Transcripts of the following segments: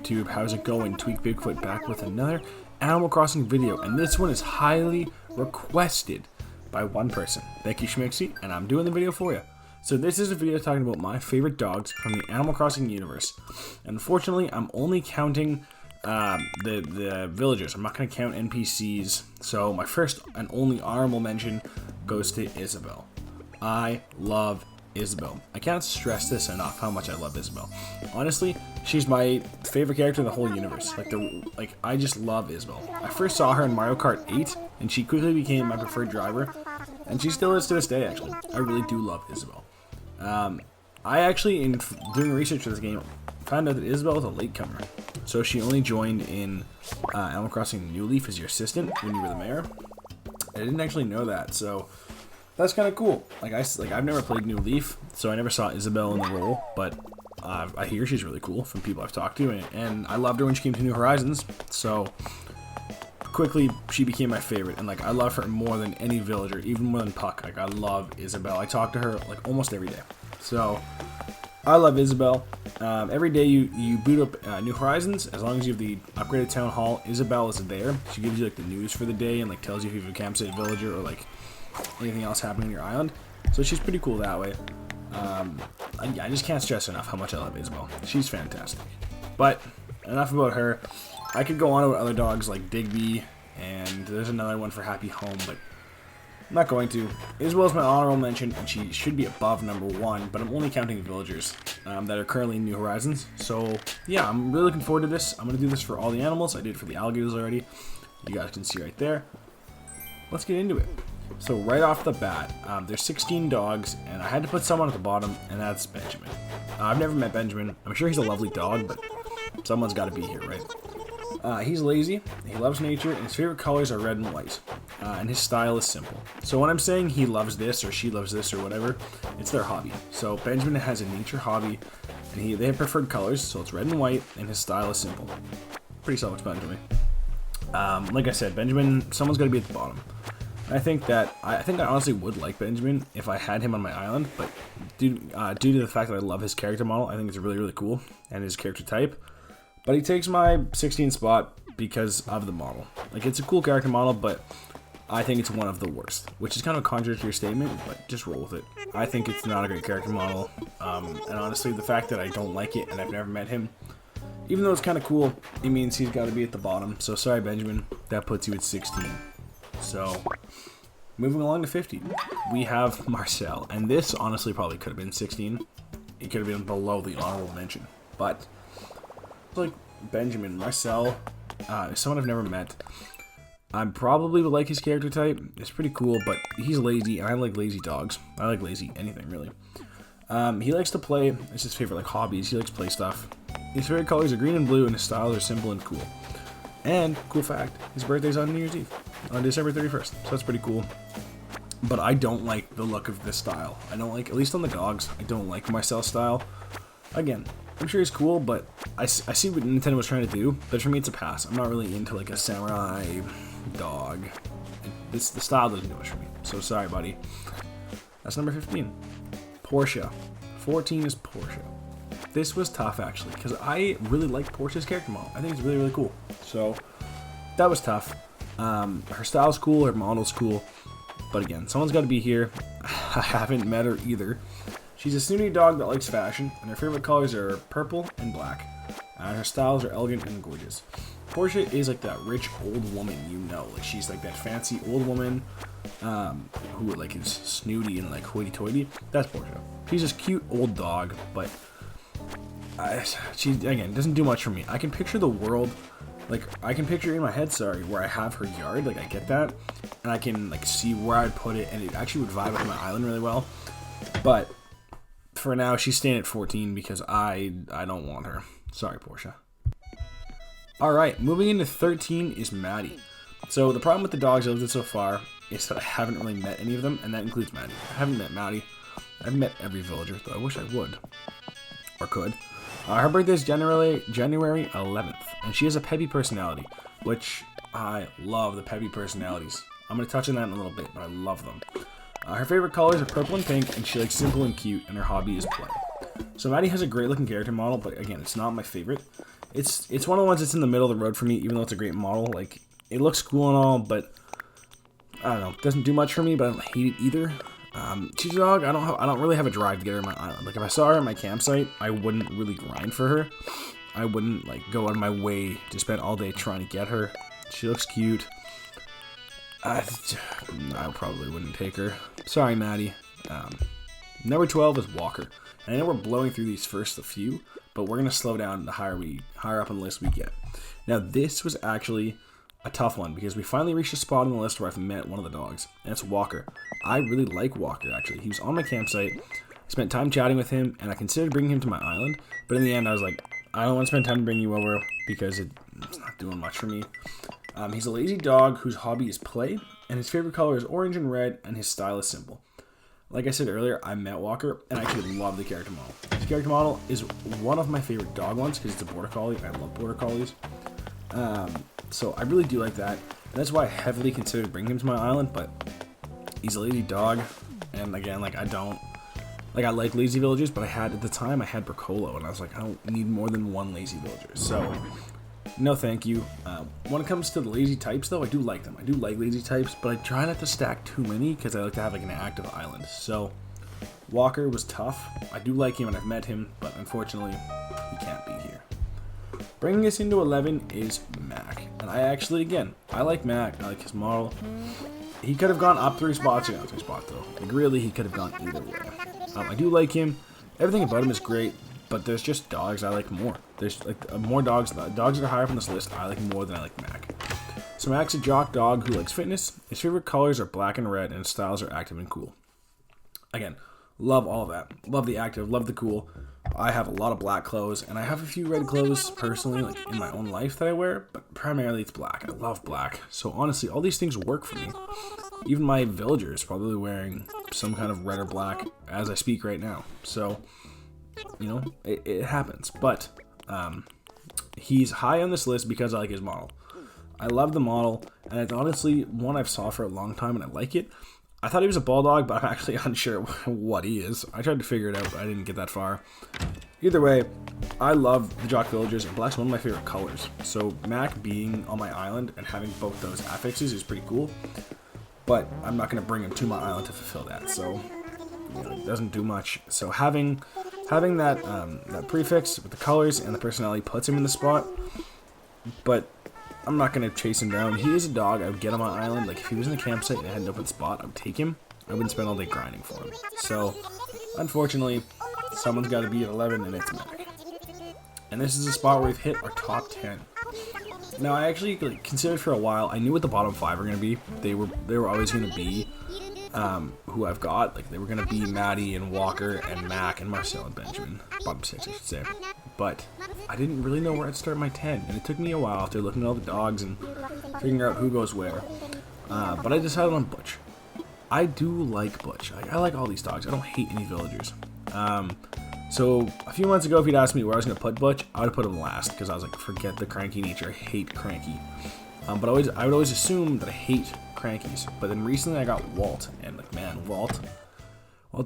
YouTube? How's it going? Tweak Bigfoot back with another Animal Crossing video, and this one is highly requested by one person. Thank you, Schmixie, and I'm doing the video for you. So this is a video talking about my favorite dogs from the Animal Crossing universe. Unfortunately, I'm only counting the villagers. I'm not going to count NPCs. So my first and only honorable mention goes to Isabelle. I love Isabelle. I can't stress this enough how much I love Isabelle. Honestly, she's my favorite character in the whole universe. I just love Isabelle. I first saw her in Mario Kart 8, and she quickly became my preferred driver, and she still is to this day. Actually, I really do love Isabelle. I actually, in doing research for this game, found out that Isabelle is a latecomer. So she only joined in Animal Crossing New Leaf as your assistant when you were the mayor. I didn't actually know that, so that's kind of cool. I've never played New Leaf, so I never saw Isabelle in the role, but I hear she's really cool from people I've talked to, and I loved her when she came to New Horizons, so quickly she became my favorite, and I love her more than any villager, even more than Puck. I love Isabelle. I talk to her almost every day, so I love Isabelle. Every day you boot up New Horizons, as long as you have the upgraded town hall, Isabelle is there. She gives you the news for the day and tells you if you have a campsite villager or anything else happening on your island. So she's pretty cool that way. I just can't stress enough how much I love Isabelle. She's fantastic. But enough about her. I could go on about other dogs like Digby, and there's another one for Happy Home, but I'm not going to. Isabelle's my honorable mention, and she should be above number 1, but I'm only counting villagers that are currently in New Horizons. So yeah, I'm really looking forward to this. I'm going to do this for all the animals. I did it for the alligators already. You guys can see right there. Let's get into it. So right off the bat, there's 16 dogs, and I had to put someone at the bottom, and that's Benjamin. I've never met Benjamin. I'm sure he's a lovely dog, but someone's got to be here, right? He's lazy, he loves nature, and his favorite colors are red and white, and his style is simple. So when I'm saying he loves this, or she loves this, or whatever, it's their hobby. So Benjamin has a nature hobby, and they have preferred colors, so it's red and white, and his style is simple. Pretty self-explanatory. Like I said, Benjamin, someone's got to be at the bottom. I think I honestly would like Benjamin if I had him on my island, but due to the fact that I love his character model, I think it's really, really cool, and his character type. But he takes my 16 spot because of the model. It's a cool character model, but I think it's one of the worst, which is kind of a contradictory statement, but just roll with it. I think it's not a great character model, and honestly, the fact that I don't like it and I've never met him, even though it's kind of cool, it means he's got to be at the bottom. So sorry, Benjamin, that puts you at 16. So, moving along to 50, we have Marcel, and this honestly probably could have been 16. It could have been below the honorable mention, but Benjamin, Marcel, someone I've never met. I probably would like his character type. It's pretty cool, but he's lazy, and I like lazy dogs. I like lazy anything, really. He likes to play. It's his favorite hobbies. He likes play stuff. His favorite colors are green and blue, and his styles are simple and cool. And, cool fact, his birthday's on New Year's Eve, on December 31st, so that's pretty cool. But I don't like the look of this style. I don't like, at least on the dogs, I don't like Marcel's style. Again, I'm sure he's cool, but I see what Nintendo was trying to do, but for me it's a pass. I'm not really into a samurai dog. The style doesn't do much for me, so sorry, buddy. That's number 15. Portia. 14 is Portia. This was tough, actually, because I really like Portia's character model. I think it's really, really cool. So, that was tough. Her style's cool, her model's cool. But again, someone's got to be here. I haven't met her either. She's a snooty dog that likes fashion, and her favorite colors are purple and black. Her styles are elegant and gorgeous. Portia is that rich old woman, she's that fancy old woman who is snooty and hoity-toity. That's Portia. She's this cute old dog, but she, again, doesn't do much for me. I can picture the world, I can picture in my head, where I have her yard, I get that, and I can, see where I'd put it, and it actually would vibe with my island really well, but for now, she's staying at 14 because I don't want her. Sorry, Portia. Alright, moving into 13 is Maddie. So, the problem with the dogs I've lived with so far is that I haven't really met any of them, and that includes Maddie. I haven't met Maddie. I've met every villager, though I wish I would. Or could. Her birthday is January 11th, and she has a peppy personality, which I love the peppy personalities. I'm going to touch on that in a little bit, but I love them. Her favorite colors are purple and pink, and she likes simple and cute, and her hobby is play. So Maddie has a great looking character model, but again, it's not my favorite. it's one of the ones that's in the middle of the road for me, even though it's a great model. Like, it looks cool and all, but I don't know, it doesn't do much for me, but I don't hate it either. Cheetah Dog, I don't really have a drive to get her on my island. Like, if I saw her at my campsite, I wouldn't really grind for her. I wouldn't, like, go out of my way to spend all day trying to get her. She looks cute. I probably wouldn't take her. Sorry, Maddie. Number 12 is Walker. And I know we're blowing through these first a few, but we're going to slow down the higher up on the list we get. Now, this was actually a tough one because we finally reached a spot on the list where I've met one of the dogs, and it's Walker. I really like Walker, actually. He was on my campsite. I spent time chatting with him, and I considered bringing him to my island, but in the end, I was like, I don't want to spend time to bring you over because it's not doing much for me. He's a lazy dog whose hobby is play, and his favorite color is orange and red, and his style is simple. Like I said earlier, I met Walker, and I actually love the character model. This character model is one of my favorite dog ones because it's a border collie. I love border collies. So I really do like that. And that's why I heavily considered bringing him to my island, but he's a lazy dog, and again, like, I like lazy villagers, but at the time I had Bricolo, and I was like, I don't need more than one lazy villager. So no thank you. When it comes to the lazy types, though, I do like them. I do like lazy types, but I try not to stack too many because I like to have like an active island. So Walker was tough. I do like him and I've met him, but unfortunately he can't be here. Bringing us into 11 is Mac. And I like Mac. I like his model. He could have gone up 3 spots, or down 3 spots though. Like, really, he could have gone either way. I do like him. Everything about him is great. But there's just dogs I like more. There's like more dogs that are higher up on this list I like more than I like Mac. So Mac's a jock dog who likes fitness. His favorite colors are black and red, and his styles are active and cool. Again, love all of that. Love the active, love the cool. I have a lot of black clothes, and I have a few red clothes personally, like in my own life that I wear, but primarily it's black. I love black. So honestly, all these things work for me. Even my villager is probably wearing some kind of red or black as I speak right now. So, you know, it happens. But he's high on this list because I like his model. I love the model, and it's honestly one I've saw for a long time, and I like it. I thought he was a bulldog, but I'm actually unsure what he is. I tried to figure it out, but I didn't get that far. Either way, I love the jock villagers, and black's one of my favorite colors. So Mac being on my island and having both those affixes is pretty cool. But I'm not going to bring him to my island to fulfill that, so you know, it doesn't do much. So having that prefix with the colors and the personality puts him in the spot, but I'm not going to chase him down. He is a dog I would get on my island. Like, if he was in the campsite and I had an open spot, I would take him. I wouldn't spend all day grinding for him. So, unfortunately, someone's got to be at 11, and it's Mac. And this is a spot where we've hit our top 10. Now, I actually considered for a while. I knew what the bottom 5 were going to be. They were always going to be who I've got. Like, they were going to be Maddie and Walker and Mac and Marcel and Benjamin. Bottom 6, I should say. But I didn't really know where I'd start my 10, and it took me a while after looking at all the dogs and figuring out who goes where. But I decided on Butch. I do like Butch. I like all these dogs. I don't hate any villagers. So a few months ago, if you'd asked me where I was going to put Butch, I would have put him last because I was like, forget the cranky nature. I hate cranky. But I would always assume that I hate crankies. But then recently I got Walt, and like, man, Walt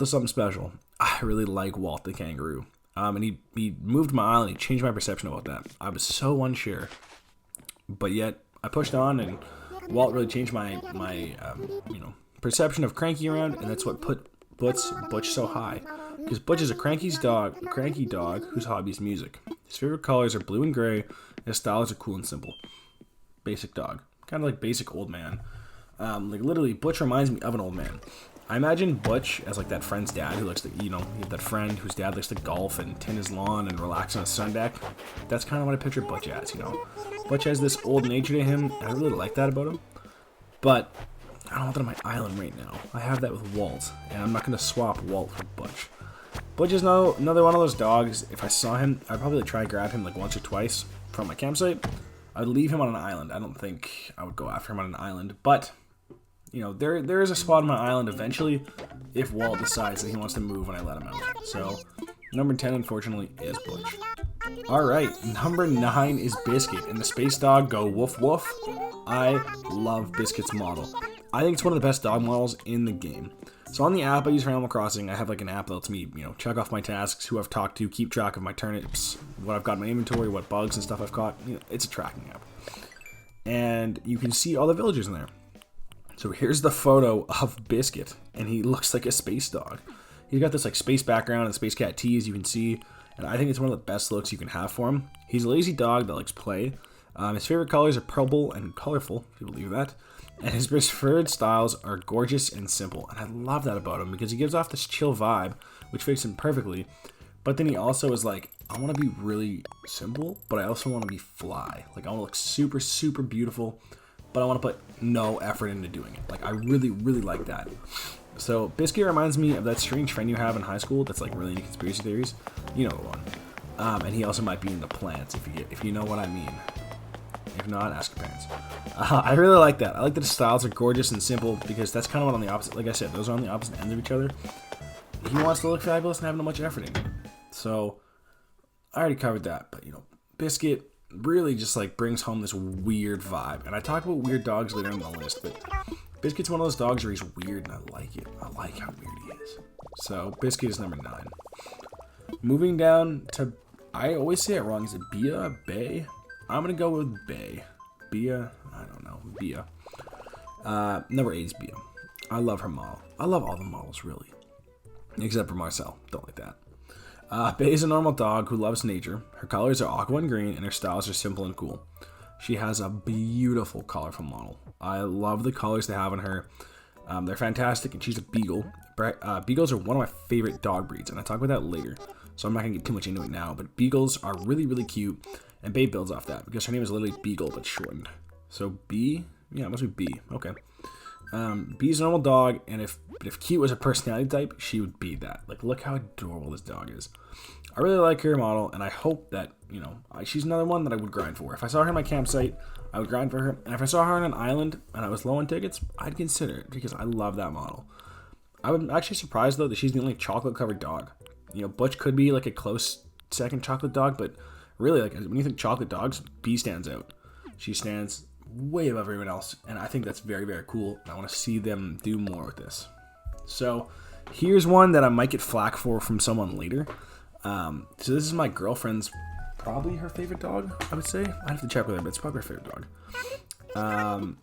is something special. I really like Walt the kangaroo. And he moved my island. He changed my perception about that. I was so unsure, but yet I pushed on, and Walt really changed my perception of cranky around, and that's what put Butch so high. Because Butch is a cranky dog whose hobby is music. His favorite colors are blue and gray, and his styles are cool and simple. Basic dog, kind of like basic old man. Like literally, Butch reminds me of an old man. I imagine Butch as like that friend's dad who likes to, you have that friend whose dad likes to golf and tend his lawn and relax on a sun deck. That's kind of what I picture Butch as, Butch has this old nature to him, and I really like that about him. But I don't want that on my island right now. I have that with Walt, and I'm not going to swap Walt for Butch. Butch is another one of those dogs. If I saw him, I'd probably try and grab him like once or twice from my campsite. I'd leave him on an island. I don't think I would go after him on an island, but there is a spot on my island eventually if Walt decides that he wants to move when I let him out. So, number 10, unfortunately, is Butch. Alright, number 9 is Biscuit, and the space dog go woof woof. I love Biscuit's model. I think it's one of the best dog models in the game. So on the app I use for Animal Crossing, I have like an app that lets me, check off my tasks, who I've talked to, keep track of my turnips, what I've got in my inventory, what bugs and stuff I've caught. It's a tracking app. And you can see all the villagers in there. So here's the photo of Biscuit, and he looks like a space dog. He's got this like space background and space cat tee, as you can see, and I think it's one of the best looks you can have for him. He's a lazy dog that likes play. His favorite colors are purple and colorful, if you believe that. And his preferred styles are gorgeous and simple. And I love that about him because he gives off this chill vibe, which fits him perfectly. But then he also is like, I want to be really simple, but I also want to be fly. Like, I want to look super, super beautiful, but I want to put no effort into doing it. Like, I really, really like that. So, Biscuit reminds me of that strange friend you have in high school that's like really into conspiracy theories. You know the one. And he also might be into plants, if you know what I mean. If not, ask your parents. I really like that. I like that the styles are gorgeous and simple because that's kind of what on the opposite. Like I said, those are on the opposite ends of each other. He wants to look fabulous and have no much effort in it. So I already covered that, but Biscuit really just like brings home this weird vibe. And I talk about weird dogs later in the list, but Biscuit's one of those dogs where he's weird and I like it. I like how weird he is. So Biscuit is number 9. Moving down to, I always say it wrong. Is it Bia? Bay? I'm going to go with Bay. Bia? I don't know. Bia. Number 8 is Bia. I love her model. I love all the models, really. Except for Marcel. Don't like that. Bay is a normal dog who loves nature. Her colors are aqua and green, and her styles are simple and cool. She has a beautiful, colorful model. I love the colors they have on her. They're fantastic, and she's a beagle. Beagles are one of my favorite dog breeds, and I talk about that later, so I'm not going to get too much into it now. But beagles are really, really cute. And Bay builds off that because her name is literally Beagle but shortened. So B, yeah, it must be B. Okay. B's a normal dog, and if cute was a personality type, she would be that. Like, look how adorable this dog is. I really like her model, and I hope that she's another one that I would grind for. If I saw her in my campsite, I would grind for her. And if I saw her on an island and I was low on tickets, I'd consider it because I love that model. I would actually surprised though that she's the only chocolate covered dog. Butch could be like a close second chocolate dog, but really, like, when you think chocolate dogs, B stands out. She stands way above everyone else, and I think that's very, very cool. I want to see them do more with this. So here's one that I might get flack for from someone later. So this is my girlfriend's, probably her favorite dog, I would say. I have to check with her, but it's probably her favorite dog.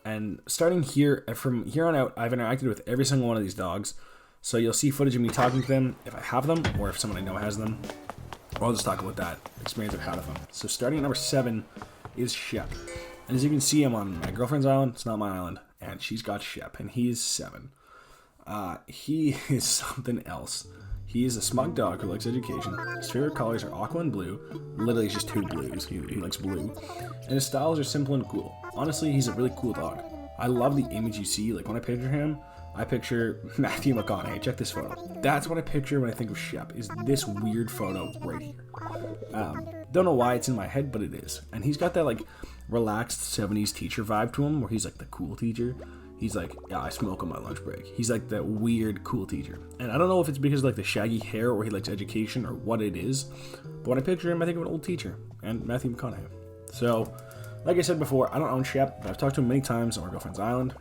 And starting here, from here on out, I've interacted with every single one of these dogs. So you'll see footage of me talking to them if I have them, or if someone I know has them. I'll just talk about that experience I've had with them. So starting at number 7 is Shep. And as you can see, I'm on my girlfriend's island. It's not my island. And she's got Shep, and he's 7. He is something else. He is a smug dog who likes education. His favorite colors are aqua and blue. Literally, it's just 2 blues. He likes blue. And his styles are simple and cool. Honestly, he's a really cool dog. I love the image you see. Like, when I picture him, I picture Matthew McConaughey. Check this photo. That's what I picture when I think of Shep, is this weird photo right here. Don't know why it's in my head, but it is. And he's got that, like, relaxed 70s teacher vibe to him, where he's, like, the cool teacher. He's like, yeah, I smoke on my lunch break. He's, like, that weird, cool teacher. And I don't know if it's because of, like, the shaggy hair, or he likes education, or what it is. But when I picture him, I think of an old teacher. And Matthew McConaughey. So, like I said before, I don't own Shep, but I've talked to him many times on my girlfriend's island.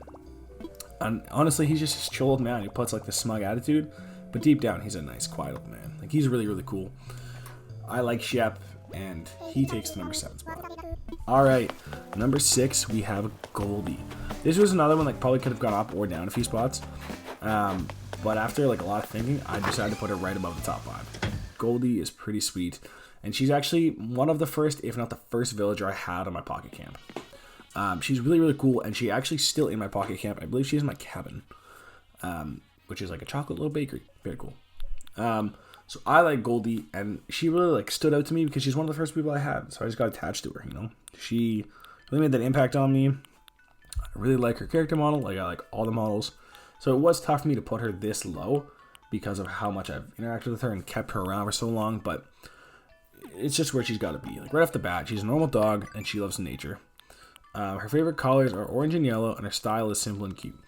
And honestly, he's just this chill old man who puts like this smug attitude, but deep down, he's a nice, quiet old man. Like, he's really, really cool. I like Shep, and he takes the number 7 spot. All right, number 6, we have Goldie. This was another one that probably could have gone up or down a few spots, but after like a lot of thinking, I decided to put her right above the top 5. Goldie is pretty sweet, and she's actually one of the first, if not the first, villager I had on my pocket camp. She's really, really cool, and she's actually still in my pocket camp. I believe she's in my cabin, which is like a chocolate little bakery. Very cool. So I like Goldie, and she really like stood out to me because she's one of the first people I had. So I just got attached to her, She really made that impact on me. I really like her character model. Like, I like all the models. So it was tough for me to put her this low because of how much I've interacted with her and kept her around for so long, but it's just where she's got to be. Like, right off the bat, she's a normal dog, and she loves nature. Her favorite colors are orange and yellow, and her style is simple and cute.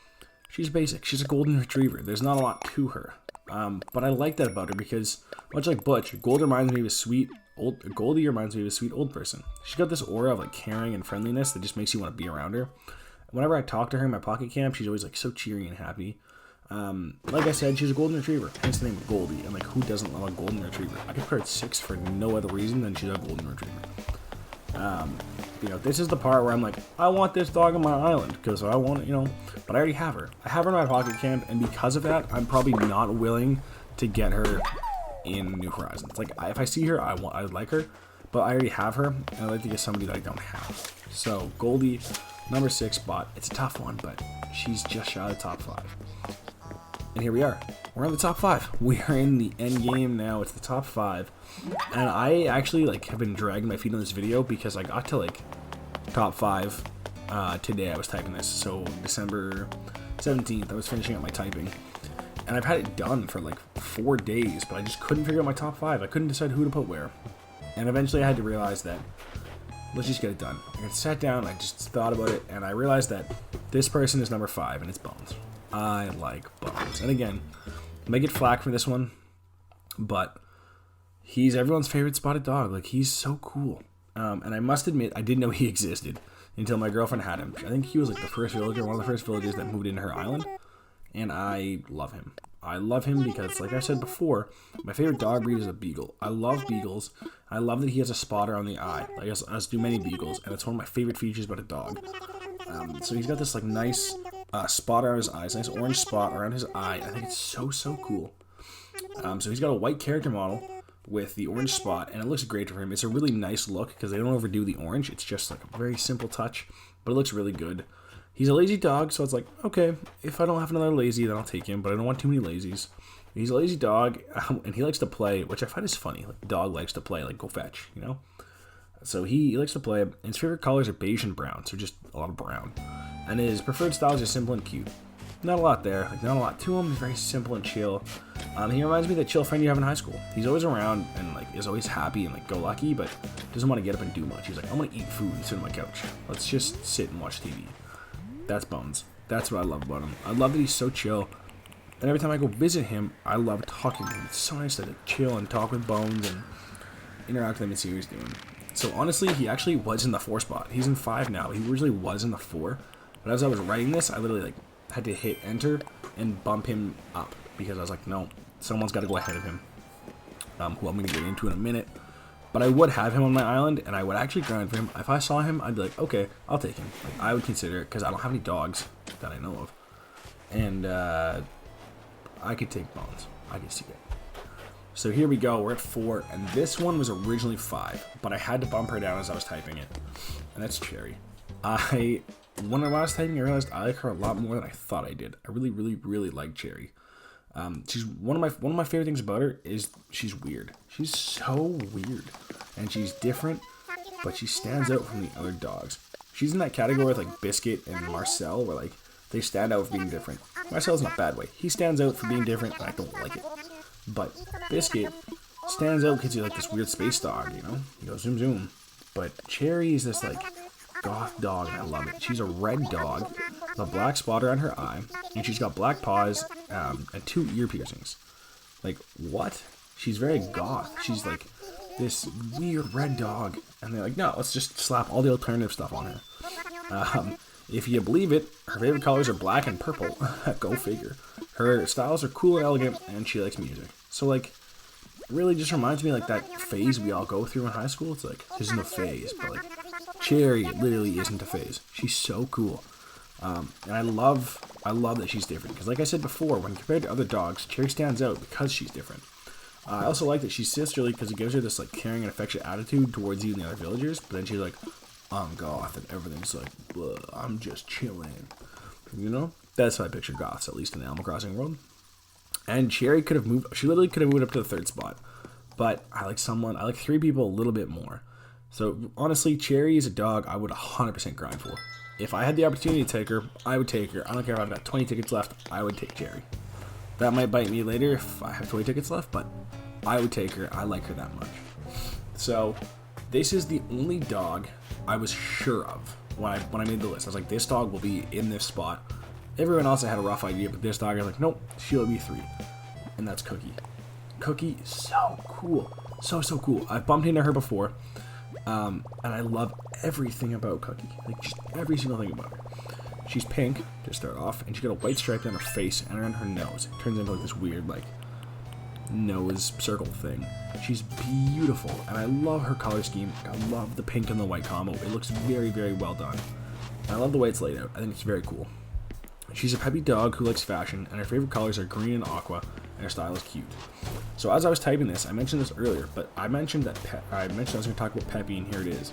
She's basic. She's a golden retriever. There's not a lot to her. But I like that about her because, much like Butch, Goldie reminds me of a sweet old person. She's got this aura of like caring and friendliness that just makes you want to be around her. Whenever I talk to her in my pocket camp, she's always like so cheery and happy. Like I said, she's a golden retriever. Hence the name Goldie. And like, who doesn't love a golden retriever? I could put her at 6 for no other reason than she's a golden retriever. You know, this is the part where I'm like, I want this dog on my island because I want it, you know. But I already have her. I have her in my pocket camp, and because of that, I'm probably not willing to get her in New Horizons. Like, if I see her, I would like her, but I already have her, and I'd like to get somebody that I don't have. So Goldie, number 6 spot. It's a tough one, but she's just shy of the top 5. And here we are. We're in the top 5. We are in the end game now. It's the top 5. And I actually like have been dragging my feet on this video because I got to like top 5 today. I was typing this. So December 17th, I was finishing up my typing. And I've had it done for like 4 days, but I just couldn't figure out my top 5. I couldn't decide who to put where. And eventually I had to realize that let's just get it done. I sat down, I just thought about it, and I realized that this person is number 5, and it's Bones. I like Bones. And again, I may get flack for this one, but he's everyone's favorite spotted dog. Like, he's so cool. And I must admit, I didn't know he existed until my girlfriend had him. I think he was like the first villager, one of the first villagers that moved into her island. And I love him. I love him because, like I said before, my favorite dog breed is a beagle. I love beagles. I love that he has a spotter on the eye, like as do many beagles, and it's one of my favorite features about a dog. So he's got this like nice spotter on his eyes, nice orange spot around his eye. I think it's so cool. So he's got a white character model with the orange spot, and it looks great for him. It's a really nice look because they don't overdo the orange. It's just like a very simple touch, but it looks really good. He's a lazy dog, so it's like, okay, if I don't have another lazy, then I'll take him, but I don't want too many lazies. He's a lazy dog, and he likes to play, which I find is funny. Like, the dog likes to play, like, go fetch, you know? So he likes to play, and his favorite colors are beige and brown, so just a lot of brown. And his preferred style is just simple and cute. Not a lot there, like, not a lot to him. He's very simple and chill. He reminds me of that chill friend you have in high school. He's always around and, like, is always happy and, like, go lucky, but doesn't want to get up and do much. He's like, I want to eat food and sit on my couch. Let's just sit and watch TV. That's Bones. That's what I love about him. I love that he's so chill. And every time I go visit him, I love talking to him. It's so nice to chill and talk with Bones and interact with him and see what he's doing. So honestly, he actually was in the 4 spot. He's in 5 now. He originally was in the 4. But as I was writing this, I literally like had to hit enter and bump him up. Because I was like, no, someone's got to go ahead of him. Who I'm going to get into in a minute. But I would have him on my island, and I would actually grind for him. If I saw him, I'd be like, okay, I'll take him. Like, I would consider it, because I don't have any dogs that I know of. And I could take Bones. I could see it. So here we go. We're at 4, and this one was originally 5, but I had to bump her down as I was typing it. And that's Cherry. When I was typing, I realized I like her a lot more than I thought I did. I really like Cherry. She's one of my favorite things about her is she's weird. She's so weird, and she's different, but she stands out from the other dogs. She's in that category with like Biscuit and Marcel, where like they stand out for being different. Marcel's in a bad way. He stands out for being different, and I don't like it. But Biscuit stands out because he's like this weird space dog, you know? He goes zoom zoom. But Cherry is this like goth dog, and I love it. She's a red dog with a black spotter on her eye, and she's got black paws and 2 ear piercings. Like, what? She's very goth. She's like this weird red dog, and they're like, no, let's just slap all the alternative stuff on her. If you believe it, her favorite colors are black and purple. Go figure. Her styles are cool and elegant, and she likes music. So like, really just reminds me like that phase we all go through in high school. It's like, this isn't a phase, but like Cherry literally isn't a phase. She's so cool. And I love that she's different. Because like I said before, when compared to other dogs, Cherry stands out because she's different. I also like that she's sisterly because it gives her this like caring and affectionate attitude towards you and the other villagers. But then she's like, I'm goth, and everything's like, I'm just chilling. You know? That's how I picture goths, at least in the Animal Crossing world. And Cherry could have moved, she literally could have moved up to the 3rd spot. But I like 3 people a little bit more. So honestly, Cherry is a dog I would 100% grind for. If I had the opportunity to take her, I would take her. I don't care if I've got 20 tickets left, I would take Cherry. That might bite me later if I have 20 tickets left, but I would take her. I like her that much. So this is the only dog I was sure of when I made the list. I was like, this dog will be in this spot. Everyone else I had a rough idea, but this dog I was like, nope, she'll be 3. And that's Cookie. Cookie, so cool. So cool. I've bumped into her before. And I love everything about Cookie. Like, just every single thing about her. She's pink to start off, and she's got a white stripe down her face and around her nose. It turns into like this weird like nose circle thing. She's beautiful, and I love her color scheme. I love the pink and the white combo. It looks very, very well done. And I love the way it's laid out. I think it's very cool. She's a peppy dog who likes fashion, and her favorite colors are green and aqua, and her style is cute. So as I was typing this, I mentioned this earlier, but I mentioned that I was going to talk about Peppy, and here it is.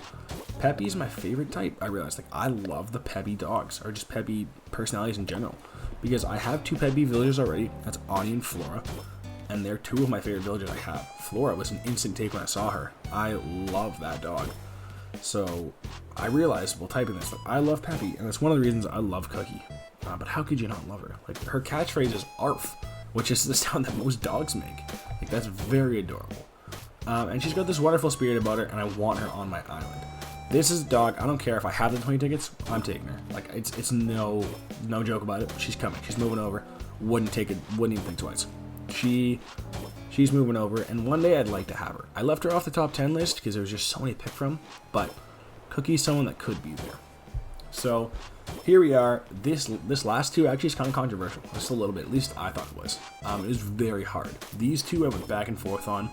Peppy is my favorite type. I realized, like, I love the Peppy dogs, or just Peppy personalities in general, because I have 2 Peppy villagers already. That's Audie and Flora, and they're 2 of my favorite villagers I have. Flora was an instant take when I saw her. I love that dog. So I realized while typing this that I love Peppy, and it's one of the reasons I love Cookie. But how could you not love her? Like, her catchphrase is "arf," which is the sound that most dogs make. Like, that's very adorable. And she's got this wonderful spirit about her, and I want her on my island. This is a dog. I don't care if I have the 20 tickets. I'm taking her. Like, it's no joke about it. She's coming. She's moving over. Wouldn't even think twice. She's moving over, and one day I'd like to have her. I left her off the top 10 list because there was just so many to pick from, but Cookie's someone that could be there. So here we are. This last 2 actually is kind of controversial, just a little bit. At least I thought it was. It was very hard. These 2 I went back and forth on.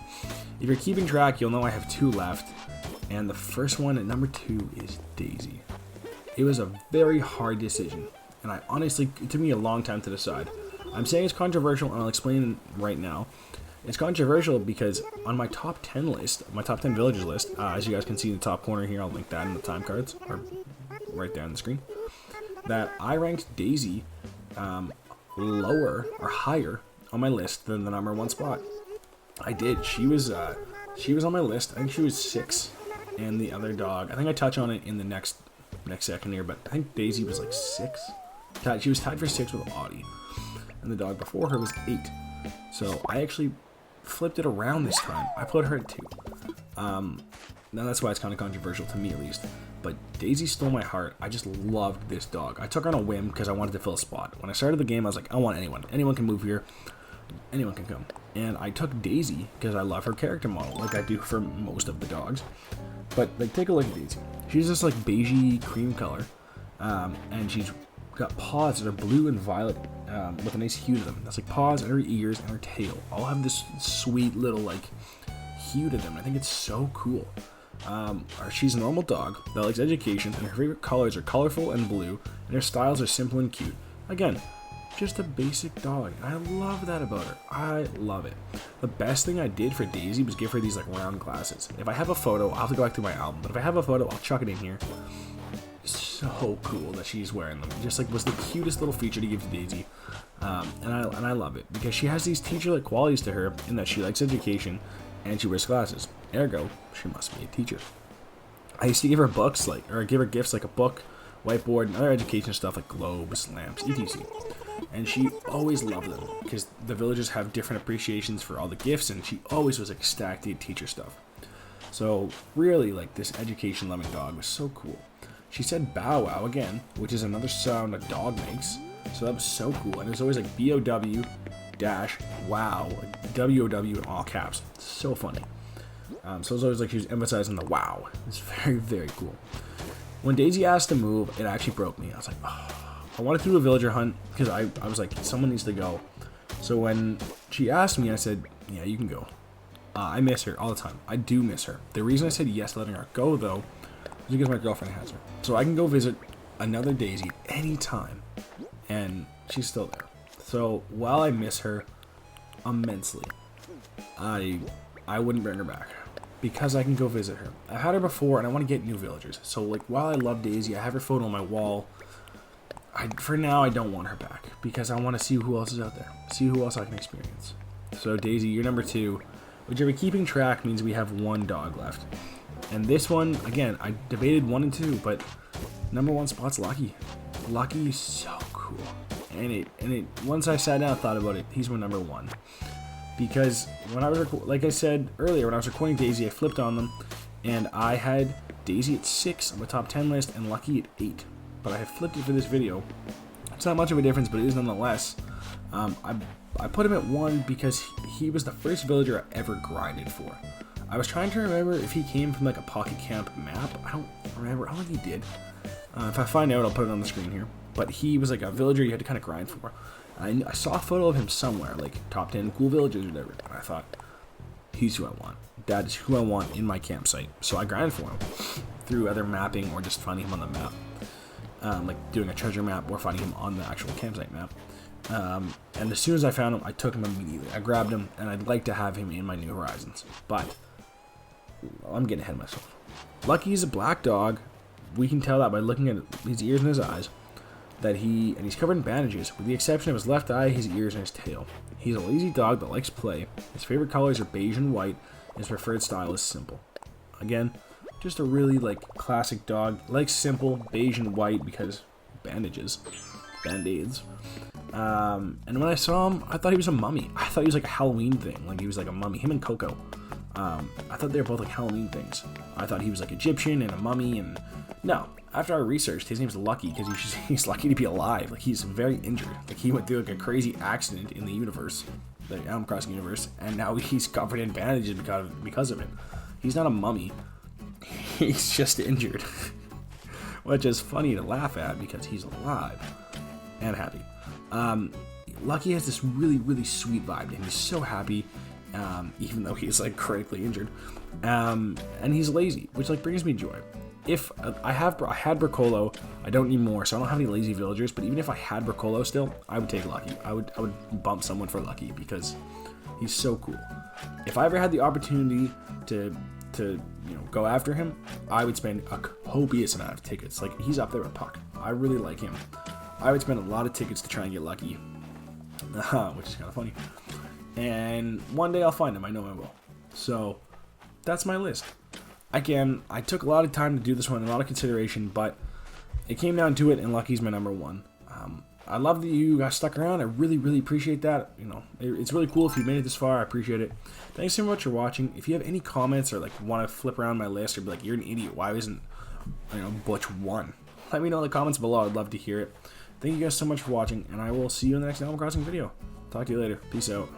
If you're keeping track, you'll know I have 2 left, and the first one at number 2 is Daisy. It was a very hard decision, and it took me a long time to decide. I'm saying it's controversial, and I'll explain right now. It's controversial because on my top 10 list, my top 10 villagers list, as you guys can see in the top corner here, I'll link that in the time cards, or right there on the screen, that I ranked Daisy lower or higher on my list than the number 1 spot. I did. She was on my list. I think she was 6, and the other dog, I think I touch on it in the next second here, but I think Daisy was like 6. She was tied for 6 with Audie, and the dog before her was 8. So I actually flipped it around this time. I put her at 2. Now that's why it's kind of controversial to me, at least. But Daisy stole my heart. I just loved this dog. I took her on a whim because I wanted to fill a spot. When I started the game, I was like, I want anyone. Anyone can move here. Anyone can come. And I took Daisy because I love her character model, like I do for most of the dogs. But like, take a look at Daisy. She's this like beigey cream color, and she's got paws that are blue and violet with a nice hue to them. That's like paws and her ears and her tail all have this sweet little like hue to them. I think it's so cool. She's a normal dog that likes education, and her favorite colors are colorful and blue, and her styles are simple and cute. Again, just a basic dog. I love that about her. I love it. The best thing I did for Daisy was give her these like round glasses. If I have a photo, I'll have to go back to my album, but if I have a photo, I'll chuck it in here. So cool that she's wearing them. Just like was the cutest little feature to give to Daisy, and I love it because she has these teacher-like qualities to her in that she likes education and she wears glasses. Ergo, she must be a teacher. I used to give her books or give her gifts like a book, whiteboard, and other education stuff like globes, lamps, etc. And she always loved them because the villagers have different appreciations for all the gifts, and she always was ecstatic to teacher stuff. So really, like, this education-loving dog was so cool. She said bow wow again, which is another sound a dog makes. So that was so cool. And it was always like BOW dash wow, WOW in all caps. So funny. So it was always like she was emphasizing the wow. It's very, very cool. When Daisy asked to move, it actually broke me. I was like, oh. I wanted to do a villager hunt because I was like, someone needs to go. So when she asked me, I said, yeah, you can go. I miss her all the time. I do miss her. The reason I said yes to letting her go, though, is because my girlfriend has her. So I can go visit another Daisy anytime, and she's still there. So while I miss her immensely, I wouldn't bring her back because I can go visit her. I've had her before, and I want to get new villagers. So like, while I love Daisy, I have her photo on my wall. For now, I don't want her back because I want to see who else is out there, see who else I can experience. So Daisy, you're number 2. Whichever keeping track means we have 1 dog left. And this one, again, I debated 1 and 2, but number 1 spot's Lucky. Lucky is so cool. And it once I sat down and thought about it, he's my number 1. Because when I was, like I said earlier, when I was recording Daisy, I flipped on them, and I had Daisy at 6 on the top 10 list and Lucky at 8. But I have flipped it for this video. It's not much of a difference, but it is nonetheless. I put him at 1 because he was the first villager I ever grinded for. I was trying to remember if he came from like a Pocket Camp map. I don't remember. I don't think he did. If I find out, I'll put it on the screen here. but he was like a villager you had to kind of grind for. I saw a photo of him somewhere, like top 10 cool villagers or whatever, and I thought, he's who I want. That is who I want in my campsite. So I grinded for him through either mapping or just finding him on the map. Like doing a treasure map or finding him on the actual campsite map. And as soon as I found him, I took him immediately. I grabbed him, and I'd like to have him in my New Horizons. But I'm getting ahead of myself. Lucky's a black dog. We can tell that by looking at his ears and his eyes. He's covered in bandages, with the exception of his left eye, his ears, and his tail. He's a lazy dog that likes play. His favorite colors are beige and white, and his preferred style is simple. Again, just a really like classic dog. Likes simple, beige and white because bandages, band-aids. And when I saw him, I thought he was a mummy. I thought he was like a Halloween thing, like he was like a mummy. Him and Coco. I thought they were both like Halloween things. I thought he was like Egyptian and a mummy, and no. After I researched, his name's Lucky because he's lucky to be alive. Like, he's very injured. Like, he went through like a crazy accident in the universe, the Animal Crossing universe, and now he's covered in bandages because of it. He's not a mummy. He's just injured, which is funny to laugh at because he's alive and happy. Lucky has this really, really sweet vibe, and he's so happy, even though he's like critically injured, and he's lazy, which like brings me joy. If I had Bricolo, I don't need more, so I don't have any lazy villagers. But even if I had Bricolo still, I would take Lucky. I would bump someone for Lucky because he's so cool. If I ever had the opportunity to go after him, I would spend a copious amount of tickets. Like, he's up there with Puck. I really like him. I would spend a lot of tickets to try and get Lucky, which is kind of funny. And one day I'll find him. I know I will. So that's my list. Again, I took a lot of time to do this one, a lot of consideration, but it came down to it, and Lucky's my number one. I love that you guys stuck around. I really, really appreciate that. You know, it's really cool if you made it this far. I appreciate it. Thanks so much for watching. If you have any comments or like want to flip around my list or be like, you're an idiot, why isn't Butch 1? Let me know in the comments below. I'd love to hear it. Thank you guys so much for watching, and I will see you in the next Animal Crossing video. Talk to you later. Peace out.